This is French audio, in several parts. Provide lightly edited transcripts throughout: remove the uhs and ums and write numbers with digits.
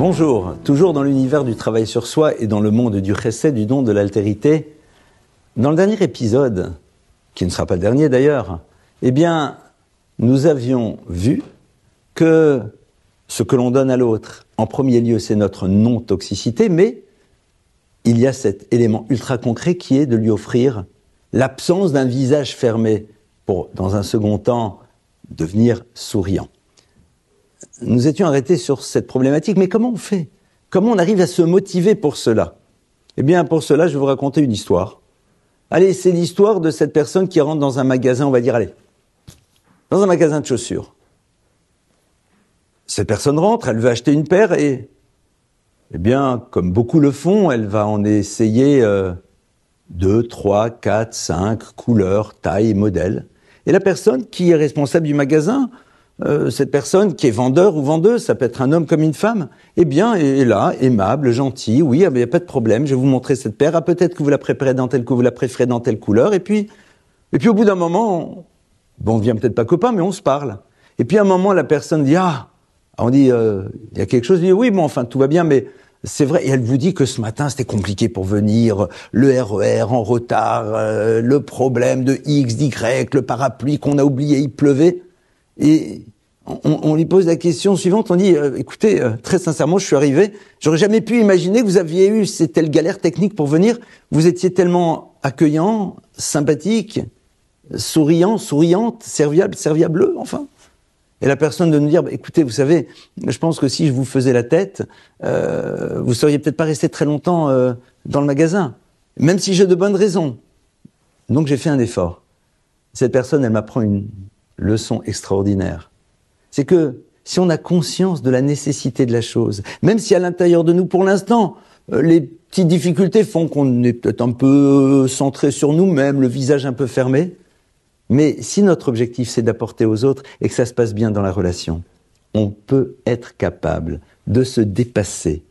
Bonjour, toujours dans l'univers du travail sur soi et dans le monde du chesed, du don de l'altérité. Dans le dernier épisode, qui ne sera pas le dernier d'ailleurs, nous avions vu que ce que l'on donne à l'autre, en premier lieu, c'est notre non-toxicité, mais il y a cet élément ultra concret qui est de lui offrir l'absence d'un visage fermé pour, dans un second temps, devenir souriant. Nous étions arrêtés sur cette problématique, mais comment on fait ? Comment on arrive à se motiver pour cela ? Pour cela, je vais vous raconter une histoire. Allez, c'est l'histoire de cette personne qui rentre dans un magasin, on va dire, dans un magasin de chaussures. Cette personne rentre, elle veut acheter une paire et, comme beaucoup le font, elle va en essayer 2, 3, 4, 5 couleurs, tailles, modèles. Et la personne qui est responsable du magasin, cette personne qui est vendeur ou vendeuse, ça peut être un homme comme une femme, est là, aimable, gentil, oui, il n'y a pas de problème, je vais vous montrer cette paire, peut-être que vous la préférez dans telle couleur, et puis au bout d'un moment, on devient peut-être pas copains, mais on se parle. Et puis à un moment, la personne dit, il y a quelque chose, il dit, oui, tout va bien, mais c'est vrai, et elle vous dit que ce matin, c'était compliqué pour venir, le RER en retard, le problème de X, d'Y, le parapluie qu'on a oublié, il pleuvait. Et on lui pose la question suivante, on dit, écoutez, très sincèrement, je suis arrivé, j'aurais jamais pu imaginer que vous aviez eu cette telle galère technique pour venir, vous étiez tellement accueillant, sympathique, souriant, souriante, serviable, enfin. Et la personne de nous dire, écoutez, vous savez, je pense que si je vous faisais la tête, vous seriez peut-être pas resté très longtemps dans le magasin, même si j'ai de bonnes raisons. Donc j'ai fait un effort. Cette personne, elle m'apprend une leçon extraordinaire. C'est que si on a conscience de la nécessité de la chose, même si à l'intérieur de nous, pour l'instant, les petites difficultés font qu'on est peut-être un peu centré sur nous-mêmes, le visage un peu fermé, mais si notre objectif c'est d'apporter aux autres et que ça se passe bien dans la relation, on peut être capable de se dépasser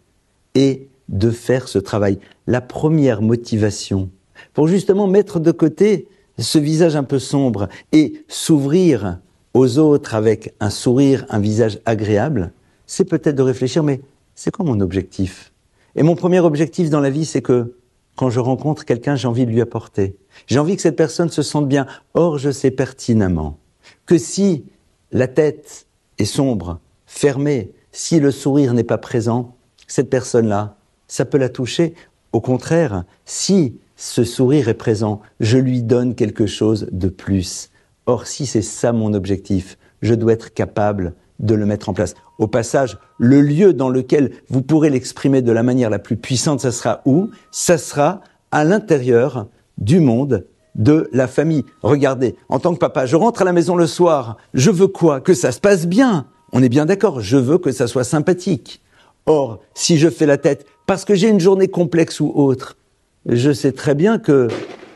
et de faire ce travail. La première motivation pour justement mettre de côté ce visage un peu sombre et s'ouvrir aux autres avec un sourire, un visage agréable, c'est peut-être de réfléchir, mais c'est quoi mon objectif ? Et mon premier objectif dans la vie, c'est que quand je rencontre quelqu'un, j'ai envie de lui apporter. J'ai envie que cette personne se sente bien. Or, je sais pertinemment que si la tête est sombre, fermée, si le sourire n'est pas présent, cette personne-là, ça peut la toucher. Au contraire, si ce sourire est présent, je lui donne quelque chose de plus. Or, si c'est ça mon objectif, je dois être capable de le mettre en place. Au passage, le lieu dans lequel vous pourrez l'exprimer de la manière la plus puissante, ça sera où ? Ça sera à l'intérieur du monde de la famille. Regardez, en tant que papa, je rentre à la maison le soir, je veux quoi ? Que ça se passe bien. On est bien d'accord, je veux que ça soit sympathique. Or, si je fais la tête, parce que j'ai une journée complexe ou autre, je sais très bien que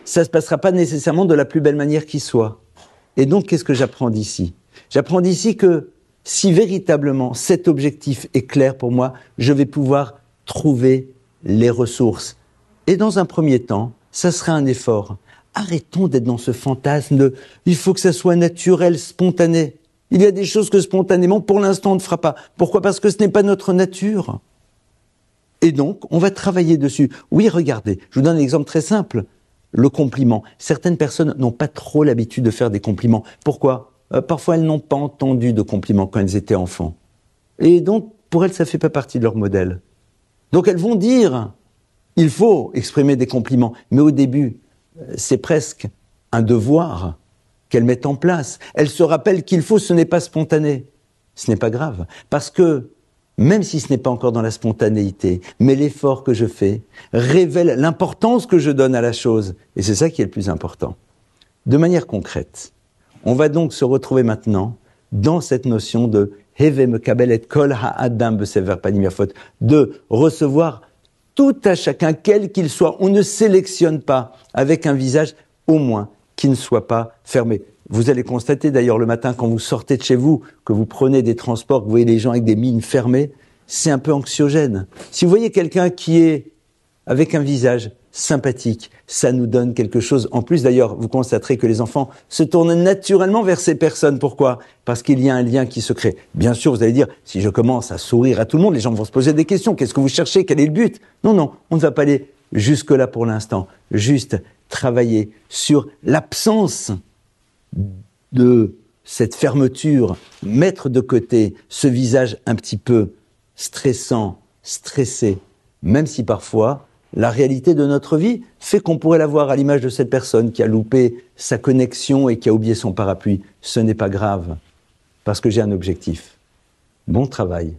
ça ne se passera pas nécessairement de la plus belle manière qui soit. Et donc, qu'est-ce que j'apprends d'ici ? J'apprends d'ici que si véritablement cet objectif est clair pour moi, je vais pouvoir trouver les ressources. Et dans un premier temps, ça sera un effort. Arrêtons d'être dans ce fantasme de « il faut que ça soit naturel, spontané ». Il y a des choses que spontanément, pour l'instant, on ne fera pas. Pourquoi ? Parce que ce n'est pas notre nature. Et donc, on va travailler dessus. Oui, regardez, je vous donne un exemple très simple. Le compliment. Certaines personnes n'ont pas trop l'habitude de faire des compliments. Pourquoi ? Parfois, elles n'ont pas entendu de compliments quand elles étaient enfants. Et donc, pour elles, ça ne fait pas partie de leur modèle. Donc, elles vont dire, il faut exprimer des compliments. Mais au début, c'est presque un devoir qu'elles mettent en place. Elles se rappellent qu'il faut, ce n'est pas spontané. Ce n'est pas grave. Parce que, même si ce n'est pas encore dans la spontanéité, mais l'effort que je fais révèle l'importance que je donne à la chose. Et c'est ça qui est le plus important. De manière concrète, on va donc se retrouver maintenant dans cette notion de « Heve mekabel et kol ha'adam besever panim yafot » de recevoir tout à chacun, quel qu'il soit. On ne sélectionne pas avec un visage, au moins, qui ne soit pas fermé. Vous allez constater d'ailleurs le matin quand vous sortez de chez vous, que vous prenez des transports, que vous voyez les gens avec des mines fermées, c'est un peu anxiogène. Si vous voyez quelqu'un qui est avec un visage sympathique. Ça nous donne quelque chose. En plus, d'ailleurs, vous constaterez que les enfants se tournent naturellement vers ces personnes. Pourquoi? Parce qu'il y a un lien qui se crée. Bien sûr, vous allez dire, si je commence à sourire à tout le monde, les gens vont se poser des questions. Qu'est-ce que vous cherchez? Quel est le but? Non, non, on ne va pas aller jusque-là pour l'instant. Juste travailler sur l'absence de cette fermeture, mettre de côté ce visage un petit peu stressant, stressé, même si parfois la réalité de notre vie fait qu'on pourrait la voir à l'image de cette personne qui a loupé sa connexion et qui a oublié son parapluie. Ce n'est pas grave, parce que j'ai un objectif. Bon travail.